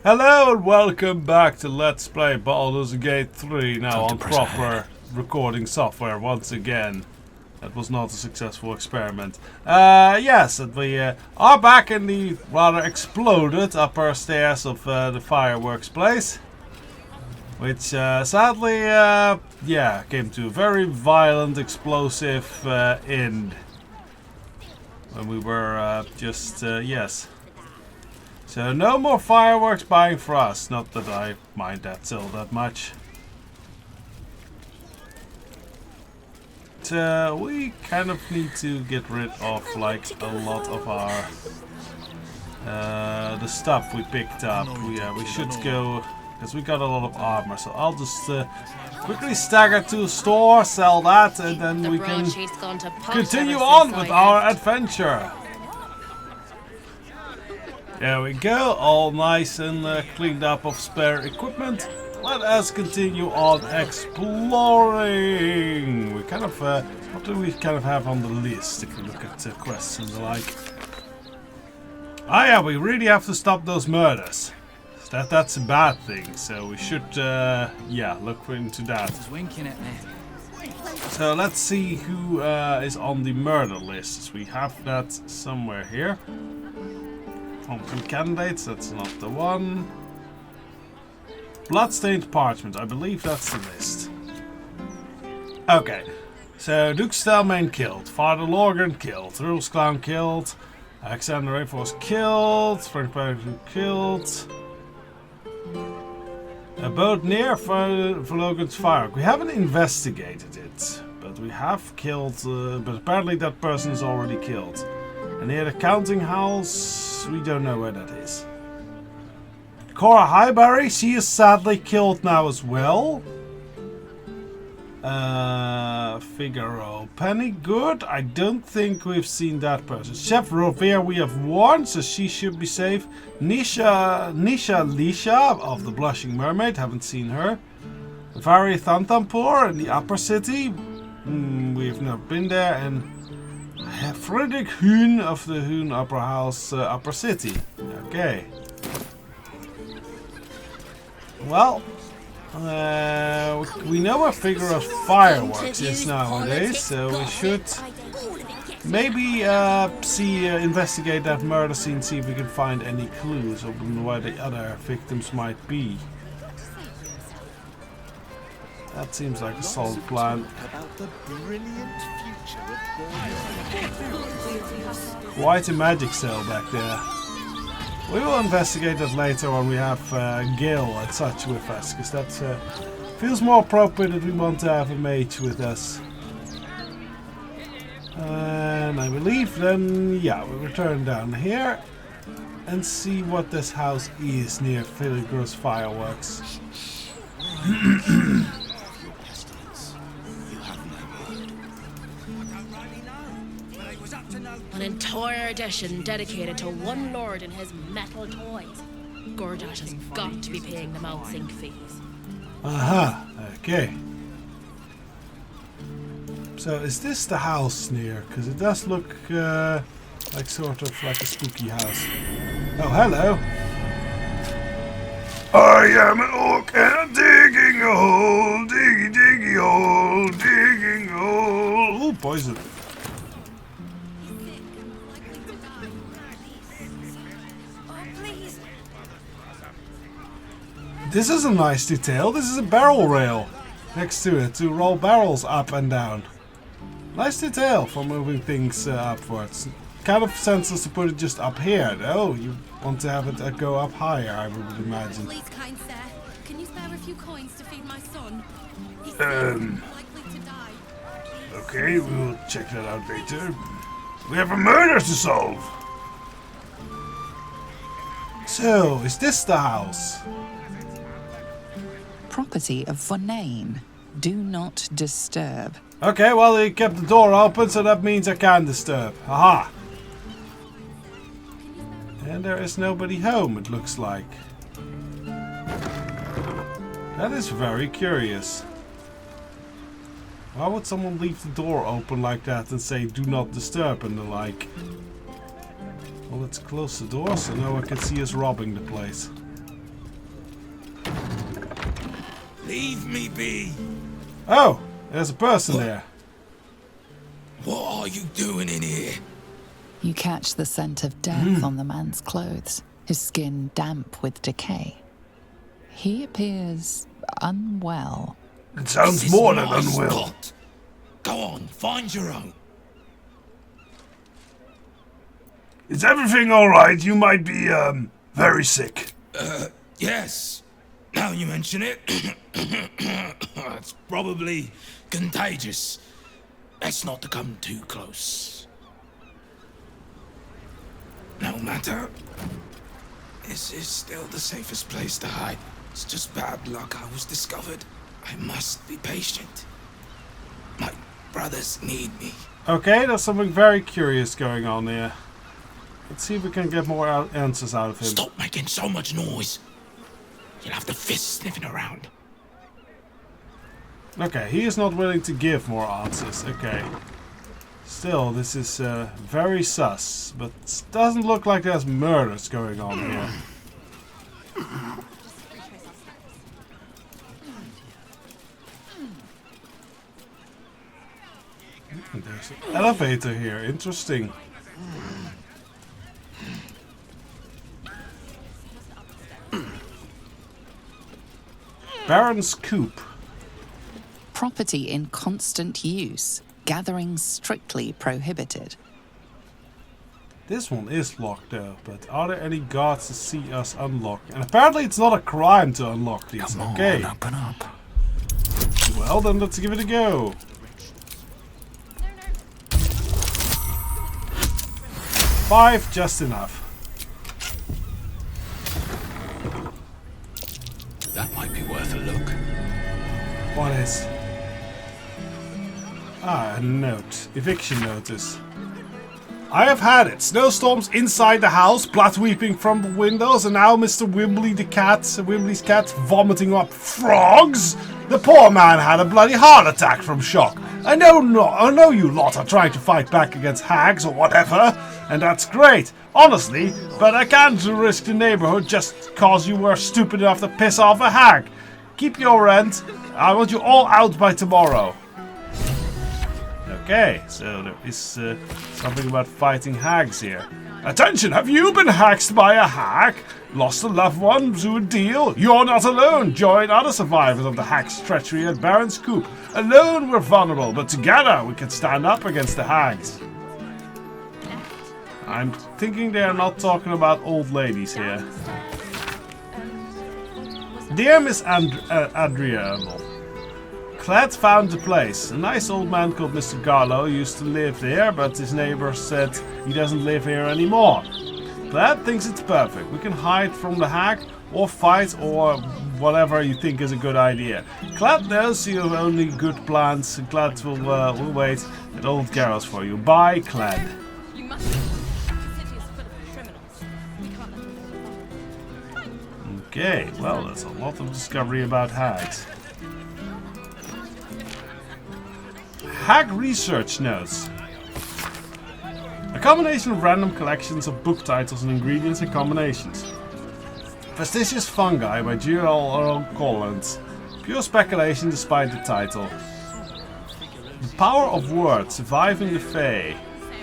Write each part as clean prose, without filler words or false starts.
Hello and welcome back to Let's Play Baldur's Gate 3, now on proper recording software once again. That was not a successful experiment. Yes, and we are back in the rather exploded upper stairs of the fireworks place. Which sadly, came to a very violent, explosive end. When we were yes. So no more fireworks buying for us. Not that I mind that so that much. But, we kind of need to get rid of like a lot of our the stuff we picked up. We should go because we got a lot of armor. So I'll just quickly stagger to a store, sell that, and then we can continue on with our adventure. There we go, all nice and cleaned up of spare equipment. Let us continue on exploring. We kind of, what do we kind of have on the list if you look at quests and the like? Ah yeah, we really have to stop those murders. That's a bad thing, so we should, look into that. So let's see who is on the murder list. We have that somewhere here. From candidates, that's not the one. Bloodstained parchment, I believe that's the list. Okay, so Duke Stelmane killed, Father Lorgan killed, Rules Clown killed, Alexander Rayforce killed, Frank Patterson killed. Boat near for Logan's firework. We haven't investigated it, but we have killed, but apparently that person is already killed. And near the counting house, we don't know where that is. Cora Highbury, she is sadly killed now as well. Figaro Penny, good. I don't think we've seen that person. Chef Rovere we have warned, so she should be safe. Nisha Lisha of the Blushing Mermaid, haven't seen her. Vari Thantampur in the upper city, we've never been there. And Frederick Hoon of the Hoon Upper House, Upper City. Okay. Well, we know where Figaro's fireworks is nowadays, so we should maybe investigate that murder scene, see if we can find any clues on where the other victims might be. That seems like a solid plan. Quite a magic cell back there. We will investigate that later when we have Gale and such with us, because that feels more appropriate that we want to have a mage with us. And I believe then, yeah, we return down here and see what this house is near Filigre's fireworks. An entire edition dedicated to one lord and his metal toys. Gordash has got to be paying them out sync fees. Aha, okay. So is this the house near? Because it does look like sort of like a spooky house. Oh, hello. I am an orc and I'm digging a hole, diggy hole, digging a hole. Ooh, poison. This is a nice detail. This is a barrel rail next to it to roll barrels up and down. Nice detail for moving things upwards. Kind of senseless to put it just up here, though. You want to have it go up higher, I would imagine. Please, kind sir, can you spare a few coins to feed my son? He's likely to die. Okay, we'll check that out later. We have a murder to solve. So, is this the house? Property of Vonane. Do not disturb. Okay, well, he kept the door open, so that means I can disturb. Aha! And there is nobody home, it looks like. That is very curious. Why would someone leave the door open like that and say do not disturb and the like? Well, let's close the door so no one can see us robbing the place. Leave me be. Oh, there's a person there. What are you doing in here? You catch the scent of death on the man's clothes, his skin damp with decay. He appears unwell. It sounds This is more than my unwell. spot. Go on, find your own. Is everything alright? You might be, very sick. Yes. Now you mention it. It's probably contagious. Best not to come too close. No matter. This is still the safest place to hide. It's just bad luck I was discovered. I must be patient. My brothers need me. Okay, there's something very curious going on here. Let's see if we can get more answers out of him. Stop making so much noise. You'll have the fist sniffing around. Okay, he is not willing to give more answers. Okay. Still, this is very sus, but it doesn't look like there's murders going on here. There's an elevator here. Interesting. Baron's Coop. Property in constant use. Gatherings strictly prohibited. This one is locked though, but are there any guards to see us unlock? And apparently it's not a crime to unlock these. Come okay. on, open up. Well then, let's give it a go. Five, just enough. That might be worth a look. What is? Ah, a note. Eviction notice. I have had it. Snowstorms inside the house, blood weeping from the windows, and now Mr. Wimbley's cat, vomiting up frogs. The poor man had a bloody heart attack from shock. I know you lot are trying to fight back against hags or whatever, and that's great, honestly, but I can't risk the neighborhood just cause you were stupid enough to piss off a hag. Keep your rent. I want you all out by tomorrow. Okay, so there is something about fighting hags here. Attention, have you been hacked by a hag? Lost a loved one to a deal? You're not alone. Join other survivors of the hag's treachery at Baron's Coop. Alone we're vulnerable, but together we can stand up against the hags. I'm thinking they're not talking about old ladies here. Dear Miss Adriano, Clad found the place. A nice old man called Mr. Garlow used to live there, but his neighbor said he doesn't live here anymore. Clad thinks it's perfect. We can hide from the hag, or fight, or whatever you think is a good idea. Clad knows you have only good plans. Clad will wait at Old Garrow's for you. Bye, Clad. You must. The city is full of criminals. We can't let them. Okay, well, that's a lot of discovery about hags. Hag research notes. A combination of random collections of book titles and ingredients and combinations. Fastidious Fungi by G.L.R. Collins. Pure speculation despite the title. The Power of Words, Surviving the Fae.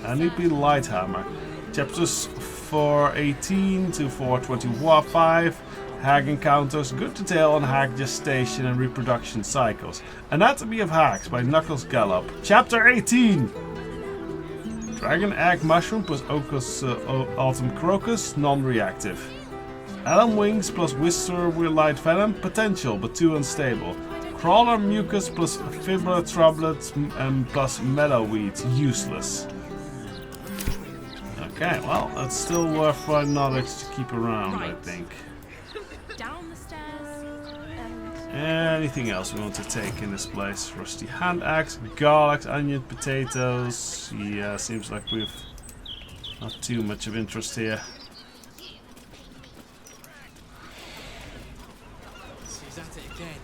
N.E.P. Lighthammer. Chapters 418 to 425. Hag encounters, good detail on hag gestation and reproduction cycles. Anatomy of Hags by Knuckles Gallop. Chapter 18. Dragon Egg Mushroom plus Ocus Autumn Crocus, non-reactive. Elm Wings plus Whister Light Venom, potential but too unstable. Crawler Mucus plus Fibra Troublet plus Meadowweed, useless. Okay, well, that's still worth knowledge to keep around, I think. Down the stairs. Anything else we want to take in this place? Rusty hand axe, garlic, onion, potatoes. Yeah, seems like we've not too much of interest here. She's at it again.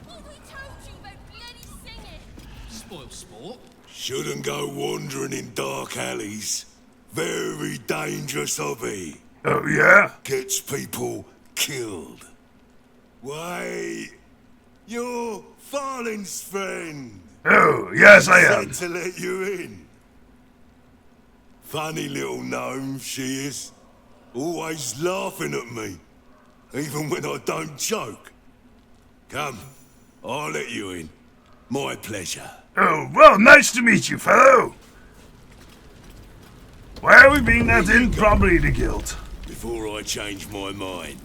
What we told you about bloody singing? Spoil sport. Shouldn't go wandering in dark alleys. Very dangerous hobby. Oh yeah? Gets people killed. Wait. You're Farling's friend. Oh, yes, I am. Said to let you in. Funny little gnome she is. Always laughing at me. Even when I don't joke. Come, I'll let you in. My pleasure. Oh, well, nice to meet you, fellow. Why are we being let in? Probably the guild. Before I change my mind.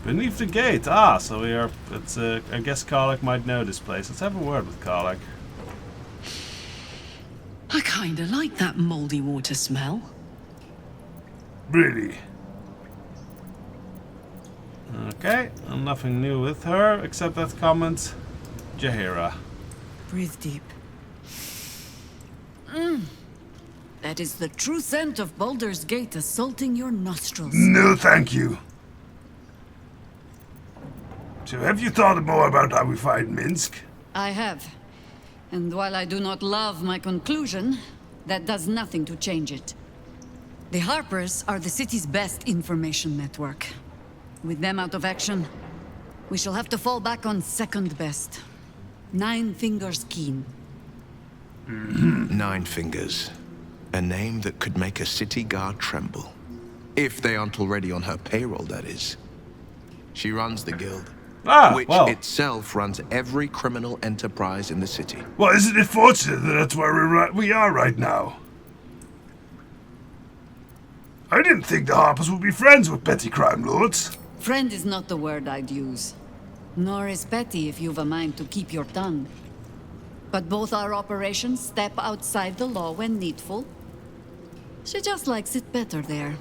Beneath the gate. Ah, so we are. It's. I guess Karlach might know this place. Let's have a word with Karlach. I kinda like that moldy water smell. Really? Okay, and nothing new with her except that comment. Jaheira. Breathe deep. That is the true scent of Baldur's Gate assaulting your nostrils. No, thank you. So have you thought more about how we find Minsk? I have. And while I do not love my conclusion, that does nothing to change it. The Harpers are the city's best information network. With them out of action, we shall have to fall back on second best. Nine Fingers Keen. Nine Fingers. A name that could make a city guard tremble. If they aren't already on her payroll, that is. She runs the guild. Which itself runs every criminal enterprise in the city. Well, isn't it fortunate that that's where we are right now? I didn't think the Harpers would be friends with petty crime lords. Friend is not the word I'd use. Nor is petty if you've a mind to keep your tongue. But both our operations step outside the law when needful. She just likes it better there.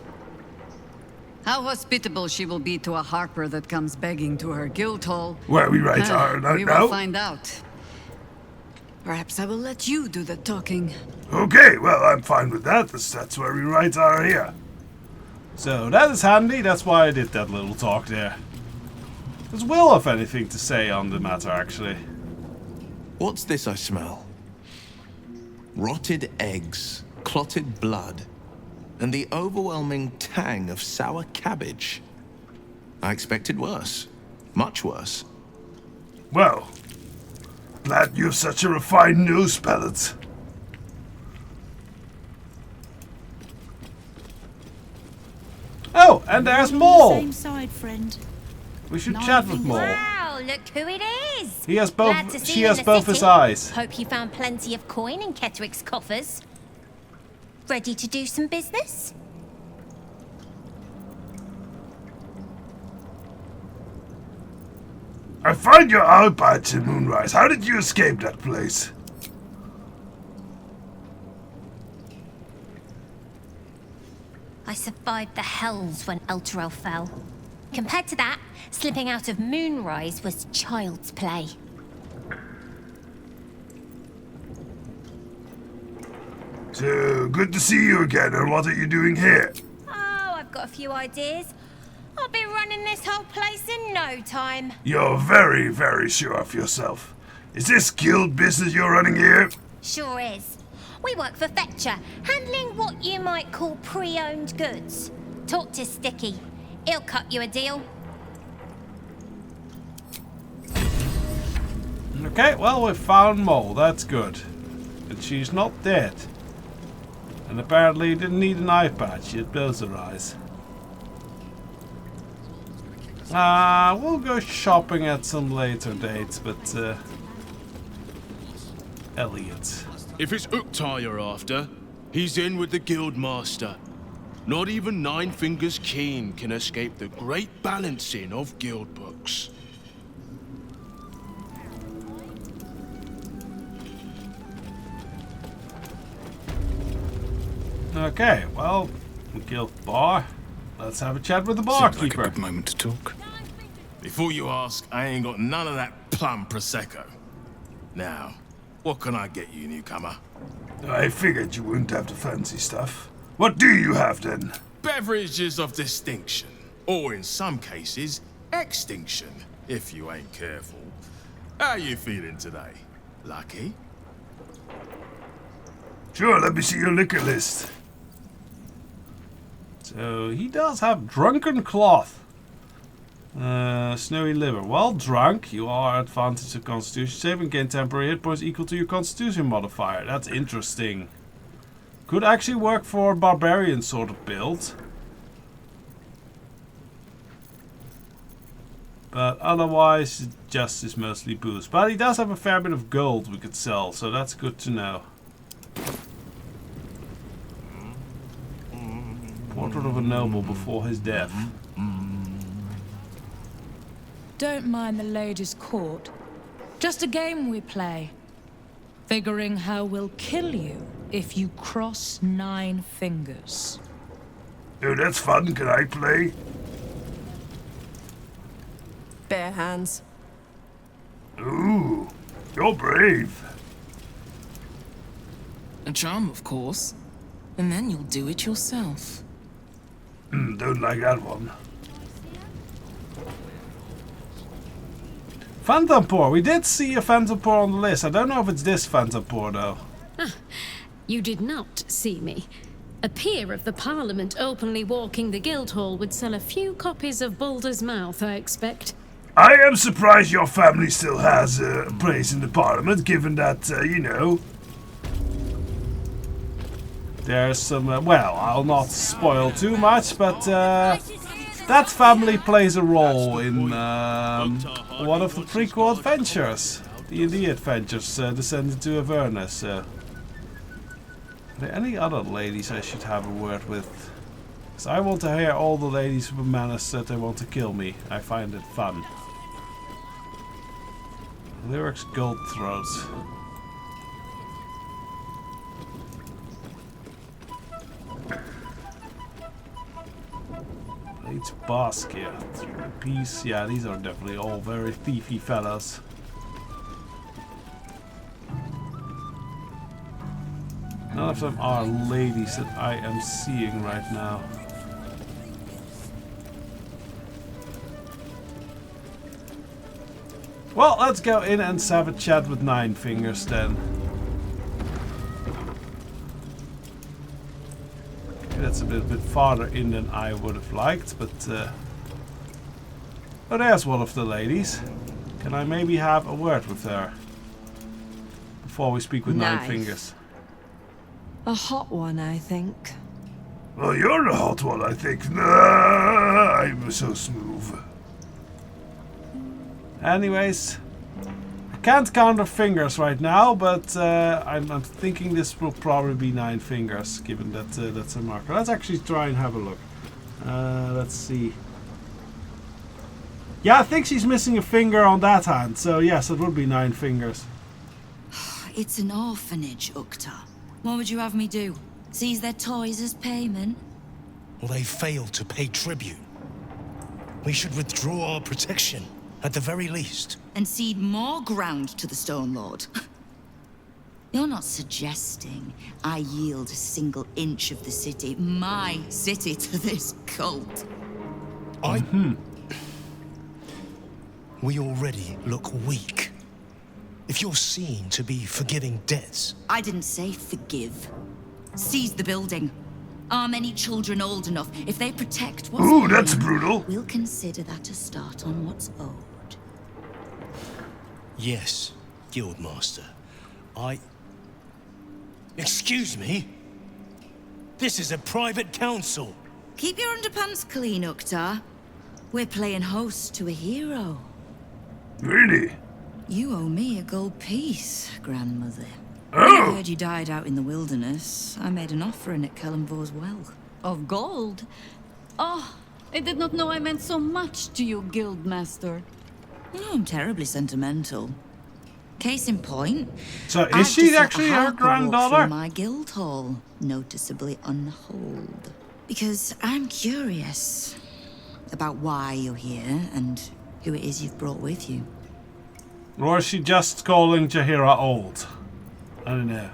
How hospitable she will be to a Harper that comes begging to her guild hall. Where we right are right we now? will find out. Perhaps I will let you do the talking. Okay, well, I'm fine with that. That's where we right are here. So that is handy. That's why I did that little talk there. Does Will have anything to say on the matter, actually? What's this I smell? Rotted eggs, clotted blood, and the overwhelming tang of sour cabbage. I expected worse. Much worse. Well, glad you have such a refined nose palate. Oh, and there's Maul! Same side, friend. We should chat with Maul. Wow, look who it is! He has Glad to both. see She you in has the both his city. eyes. Hope you found plenty of coin in Kettrick's coffers. Ready to do some business? I find your owl patch in Moonrise. How did you escape that place? I survived the hells when Elturel fell. Compared to that, slipping out of Moonrise was child's play. So, good to see you again, and what are you doing here? Oh, I've got a few ideas. I'll be running this whole place in no time. You're very, very sure of yourself. Is this guild business you're running here? Sure is. We work for Fetcher, handling what you might call pre-owned goods. Talk to Sticky. He'll cut you a deal. Okay, well, we found Mole. That's good. And she's not dead. And apparently didn't need an eye patch. She had both her eyes. We'll go shopping at some later dates, but, Elliot. If it's Uktar you're after, he's in with the guild master. Not even Nine Fingers Keen can escape the great balancing of guild books. Okay, well, guild bar. Let's have a chat with the Seems barkeeper. like a good moment to talk. Before you ask, I ain't got none of that plum prosecco. Now, what can I get you, newcomer? I figured you wouldn't have the fancy stuff. What do you have then? Beverages of distinction, or in some cases, extinction, if you ain't careful. How you feeling today? Lucky? Sure, let me see your liquor list. So he does have drunken cloth. Snowy liver. While drunk, you are advantage of constitution save and gain temporary hit points equal to your constitution modifier. That's interesting. Could actually work for a barbarian sort of build. But otherwise, just is mostly boost. But he does have a fair bit of gold we could sell, so that's good to know. Portrait of a noble before his death. Don't mind the ladies' court. Just a game we play. Figuring how we'll kill you if you cross 9 fingers. Oh, that's fun. Can I play? Bare hands. Ooh, you're brave. A charm, of course. And then you'll do it yourself. Don't like that one. Phantom Pour. We did see a Phantom Pour on the list. I don't know if it's this Phantom Pour though. You did not see me. A peer of the Parliament openly walking the Guildhall would sell a few copies of Baldur's Mouth, I expect. I am surprised your family still has a place in the Parliament, given that, you know... There's some, well, I'll not spoil too much, but that family plays a role in one of the prequel adventures. D&D adventures descended to Avernus. Are there any other ladies I should have a word with? Because I want to hear all the ladies with menace that they want to kill me. I find it fun. Lyrics Gold Throats. It's Basket. Peace. Yeah, these are definitely all very thiefy fellas. None of them are ladies that I am seeing right now. Well, let's go in and have a chat with Nine Fingers then. That's a bit farther in than I would have liked, but oh, there's one of the ladies. Can I maybe have a word with her before we speak with Nine Fingers? A hot one, I think. Well, you're the hot one, I think. Nah, I'm so smooth. Anyways, I can't count her fingers right now, but I'm thinking this will probably be 9 fingers, given that that's a marker. Let's actually try and have a look. Let's see. Yeah, I think she's missing a finger on that hand, so yes, it would be 9 fingers. It's an orphanage, Ukta. What would you have me do? Seize their toys as payment? Well, they failed to pay tribute. We should withdraw our protection, at the very least. And cede more ground to the Stone Lord? You're not suggesting I yield a single inch of the city, my city, to this cult? We already look weak. If you're seen to be forgiving debts... I didn't say forgive. Seize the building. Arm any children old enough. If they protect what's Ooh, that's brutal. We'll consider that a start on what's owed. Yes, Guildmaster. Excuse me? This is a private council. Keep your underpants clean, Uktar. We're playing host to a hero. Really? You owe me a gold piece, grandmother. Oh. When I heard you died out in the wilderness, I made an offering at Kellenvor's well. Of gold? Oh, I did not know I meant so much to you, Guildmaster. No, I'm terribly sentimental. Case in point. So is she actually her granddaughter? My guild hall, noticeably unhold. Because I'm curious about why you're here and who it is you've brought with you. Or is she just calling Jaheira old? I don't know.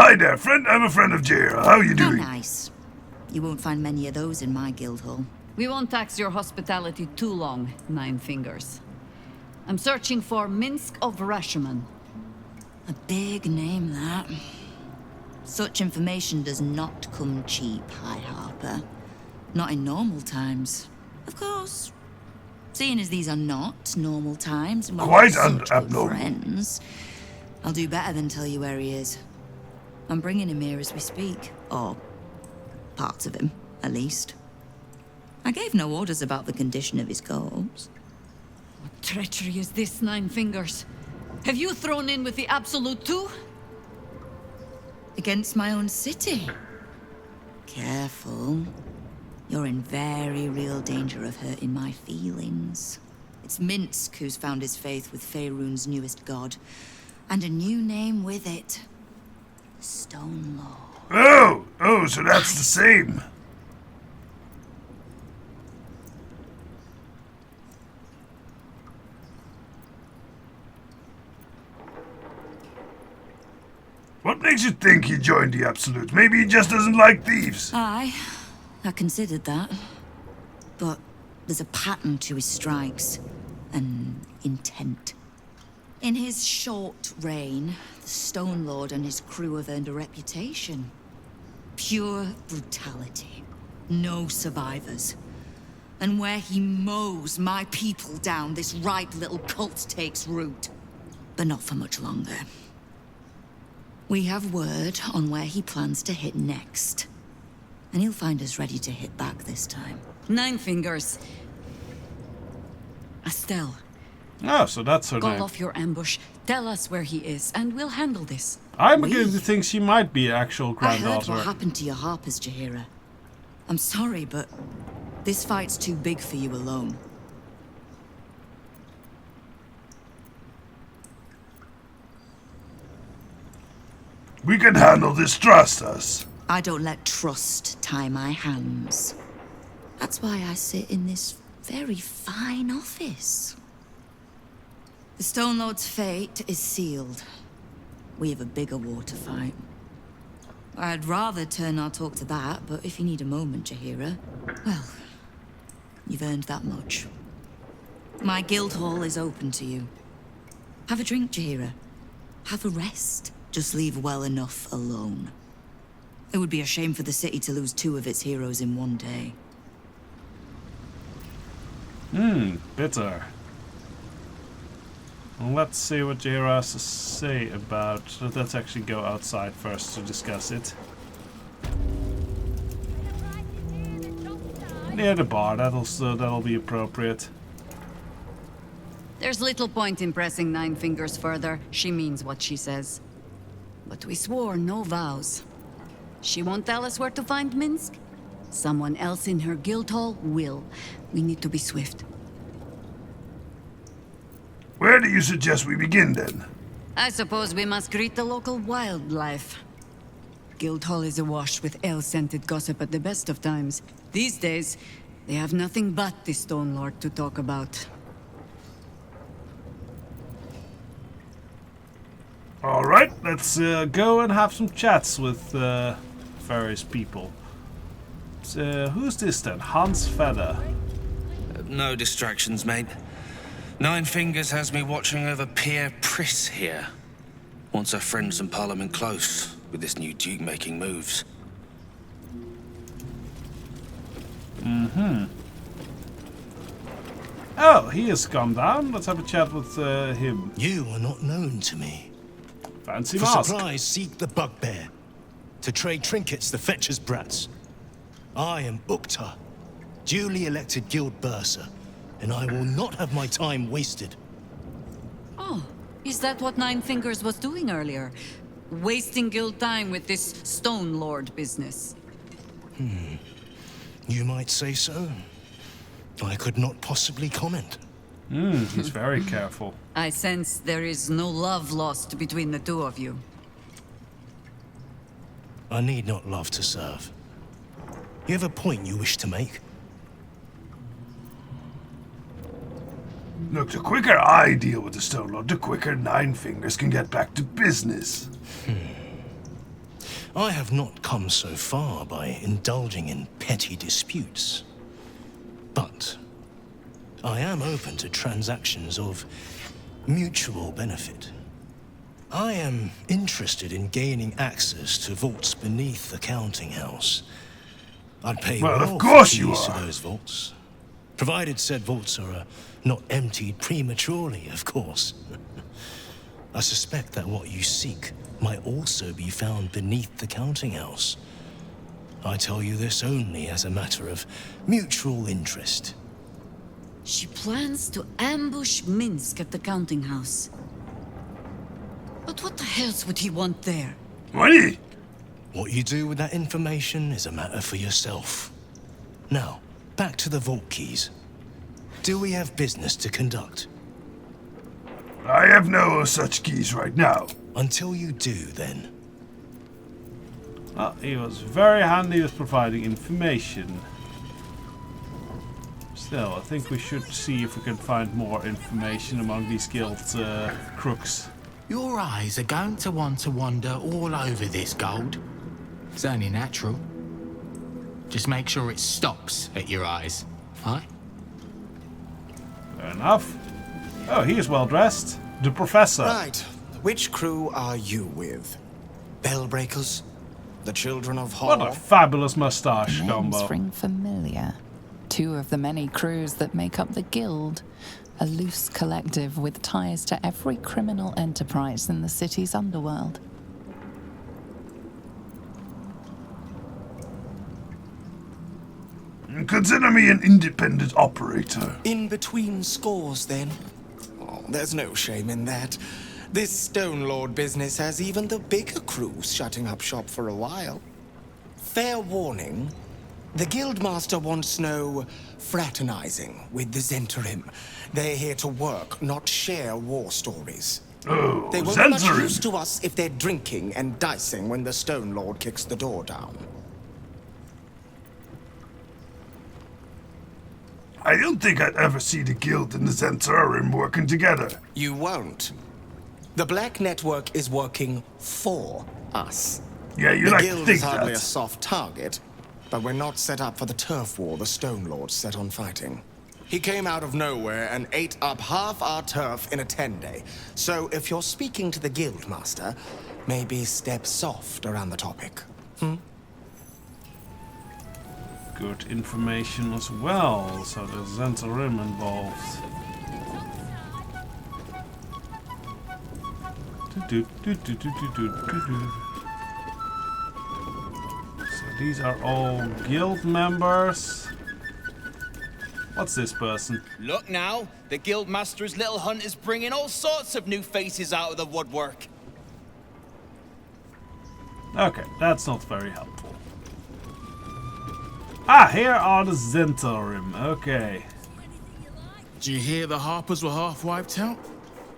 hi there, friend. I'm a friend of Jira. How you How doing? nice. You won't find many of those in my guild hall. We won't tax your hospitality too long, Nine Fingers. I'm searching for Minsk of Rashomon. A big name, that. Such information does not come cheap, High Harper. Not in normal times. Of course. Seeing as these are not normal times, and we're Quite such good abnormal. friends, I'll do better than tell you where he is. I'm bringing him here as we speak. Or parts of him, at least. I gave no orders about the condition of his corpse. What treachery is this, Nine Fingers? Have you thrown in with the Absolute too? Against my own city. Careful. You're in very real danger of hurting my feelings. It's Minsk who's found his faith with Faerun's newest god. And a new name with it. The Stone Lord. Oh, so that's the same. What makes you think he joined the Absolute? Maybe he just doesn't like thieves. I considered that. But there's a pattern to his strikes. An intent. In his short reign, the Stone Lord and his crew have earned a reputation. Pure brutality. No survivors. And where he mows my people down, this ripe little cult takes root. But not for much longer. We have word on where he plans to hit next. And he'll find us ready to hit back this time. Nine Fingers. Estelle. Oh, so that's her Call name. off your ambush. Tell us where he is, and we'll handle this. I'm beginning to think she might be actual I heard granddaughter. what happened to your Harpers, Jaheira. I'm sorry, but this fight's too big for you alone. We can handle this, trust us. I don't let trust tie my hands. That's why I sit in this very fine office. The Stone Lord's fate is sealed. We have a bigger war to fight. I'd rather turn our talk to that, but if you need a moment, Jaheira, well, you've earned that much. My guild hall is open to you. Have a drink, Jaheira. Have a rest. Just leave well enough alone. It would be a shame for the city to lose 2 of its heroes in one day. Bitter. Well, let's see what Jaheira has to say about... Let's actually go outside first to discuss it. Near the bar, that'll be appropriate. There's little point in pressing Nine Fingers further. She means what she says. But we swore no vows. She won't tell us where to find Minsk. Someone else in her guild hall will. We need to be swift. Where do you suggest we begin, then? I suppose we must greet the local wildlife. Guildhall is awash with ale-scented gossip at the best of times. These days, they have nothing but the Stone Lord to talk about. Alright, let's go and have some chats with various people. So, who's this then? Hans Feder. No distractions, mate. Nine Fingers has me watching over Pierre Priss here. Wants her friends in Parliament close, with this new Duke making moves. Oh, he has come down. Let's have a chat with him. You are not known to me. Fancy For mask. supplies, seek the bugbear. To trade trinkets, the fetcher's brats. I am Uktar, duly elected guild bursar, and I will not have my time wasted. Oh, is that what Nine Fingers was doing earlier? Wasting guild time with this Stone Lord business? You might say so. I could not possibly comment. He's very careful. I sense there is no love lost between the two of you. I need not love to serve. You have a point you wish to make? Look, the quicker I deal with the Stone Lord, the quicker Nine Fingers can get back to business. I have not come so far by indulging in petty disputes. But I am open to transactions of mutual benefit. I am interested in gaining access to vaults beneath the counting house. I'd pay Well, well of course for you keys to are. those vaults, provided said vaults are not emptied prematurely, of course. I suspect that what you seek might also be found beneath the counting house. I tell you this only as a matter of mutual interest. She plans to ambush Minsk at the counting house. But what the hell would he want there? Money! What you do with that information is a matter for yourself. Now, back to the vault keys. Do we have business to conduct? I have no such keys right now. Until you do, then. Well, he was very handy with providing information. Still, I think we should see if we can find more information among these guild crooks. Your eyes are going to want to wander all over this gold. It's only natural. Just make sure it stops at your eyes, right? Fair enough. Oh, he is well dressed. The professor. Right. Which crew are you with? Bellbreakers? The Children of Horror? What a fabulous mustache Names combo. ring familiar. Two of the many crews that make up the Guild. A loose collective with ties to every criminal enterprise in the city's underworld. Consider me an independent operator. In between scores, then? Oh, there's no shame in that. This Stone Lord business has even the bigger crews shutting up shop for a while. Fair warning, the Guildmaster wants no fraternizing with the Zentarim. They're here to work, not share war stories. Oh, They won't be much Zentarim. use to us if they're drinking and dicing when the Stone Lord kicks the door down. I don't think I'd ever see the Guild and the Zentarim working together. You won't. The Black Network is working for us. Yeah, you the like to Guild think is hardly that. a soft target, but we're not set up for the turf war the Stone Lord set on fighting. He came out of nowhere and ate up half our turf in a 10-day. So if you're speaking to the Guildmaster, maybe step soft around the topic. Good information as well. So there's Zentarim involved. So these are all guild members. What's this person? Look now, the Guildmaster's little hunt is bringing all sorts of new faces out of the woodwork. Okay, that's not very helpful. Ah, here are the Zentarim. Okay. Did you hear the Harpers were half wiped out?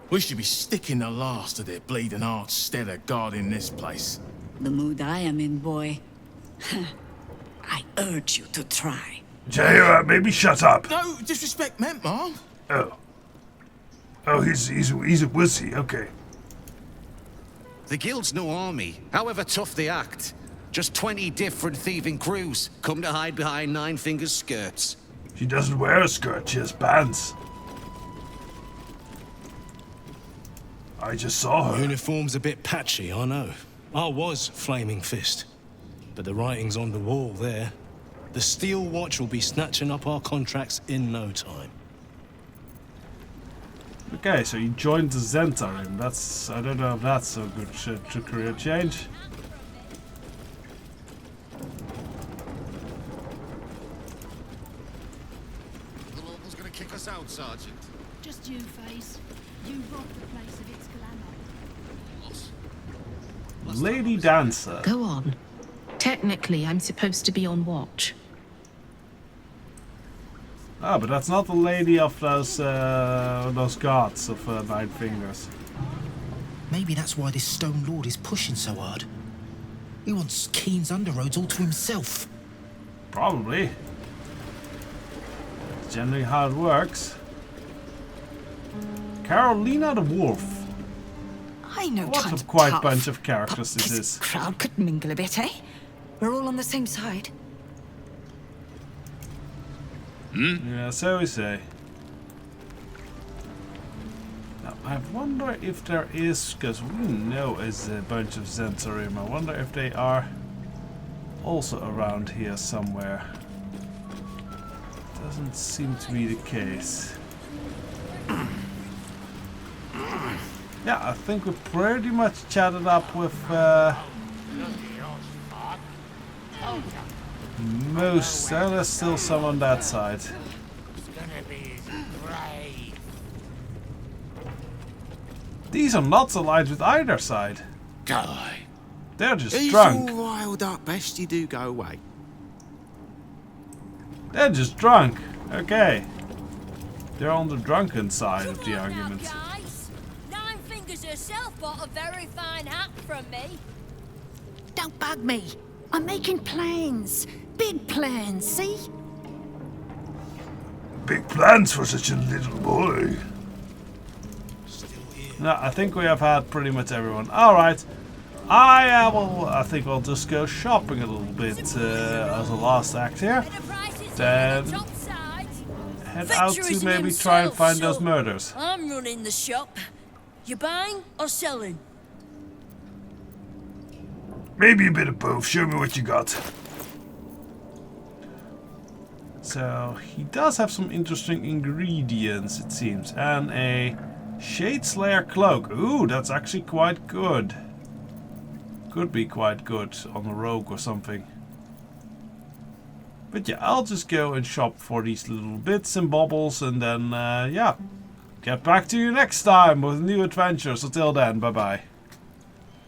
We should be sticking the last of their bleeding hearts instead of guarding this place. The mood I am in, boy. I urge you to try. Jay, maybe shut up. No disrespect meant, Mom. Oh. Oh, he's a wussy, okay. The Guild's no army, however tough they act. Just 20 different thieving crews come to hide behind Nine Fingers' skirts. She doesn't wear a skirt, she has pants. I just saw her. Uniform's a bit patchy, I know. I was Flaming Fist. But the writing's on the wall there. The Steel Watch will be snatching up our contracts in no time. Okay, so you joined the Zentarim. That's... I don't know if that's a good career change. The Lord was gonna kick us out, Sergeant. Just you, Face. You robbed the place of its glamour. Lady Dancer. Go on. Technically, I'm supposed to be on watch. Ah, but that's not the lady of those gods of Nine Fingers. Maybe that's why this Stone Lord is pushing so hard. He wants Keen's underroads all to himself. Probably. It's generally how it works. Carolina the Wolf. no What time a to quiet tough. bunch of characters this is. Crowd could mingle a bit, eh? We're all on the same side. Yeah, so we say. Now, I wonder if there is, because we know it's a bunch of Zentarim. I wonder if they are also around here somewhere. Doesn't seem to be the case. Yeah, I think we pretty much chatted up with most. So there's still some on that side. These are not aligned with either side. Guy. They're just He's drunk. all riled up. Best you do go away. They're just drunk. Okay. They're on the drunken side of the argument. Guys, Nine Fingers herself bought a very fine hat from me. Don't bug me. I'm making plans. Big plans, see? Big plans for such a little boy. No, I think we have had pretty much everyone. Alright. I think I'll just go shopping a little bit as a last act here. Then head out to maybe try and find those murders. I'm running the shop. You buying or selling? Maybe a bit of both. Show me what you got. So he does have some interesting ingredients, it seems, and a Shade Slayer cloak. Ooh, that's actually quite good. Could be quite good on a rogue or something. But yeah, I'll just go and shop for these little bits and bobbles, and then yeah, get back to you next time with new adventures. Until then, bye bye.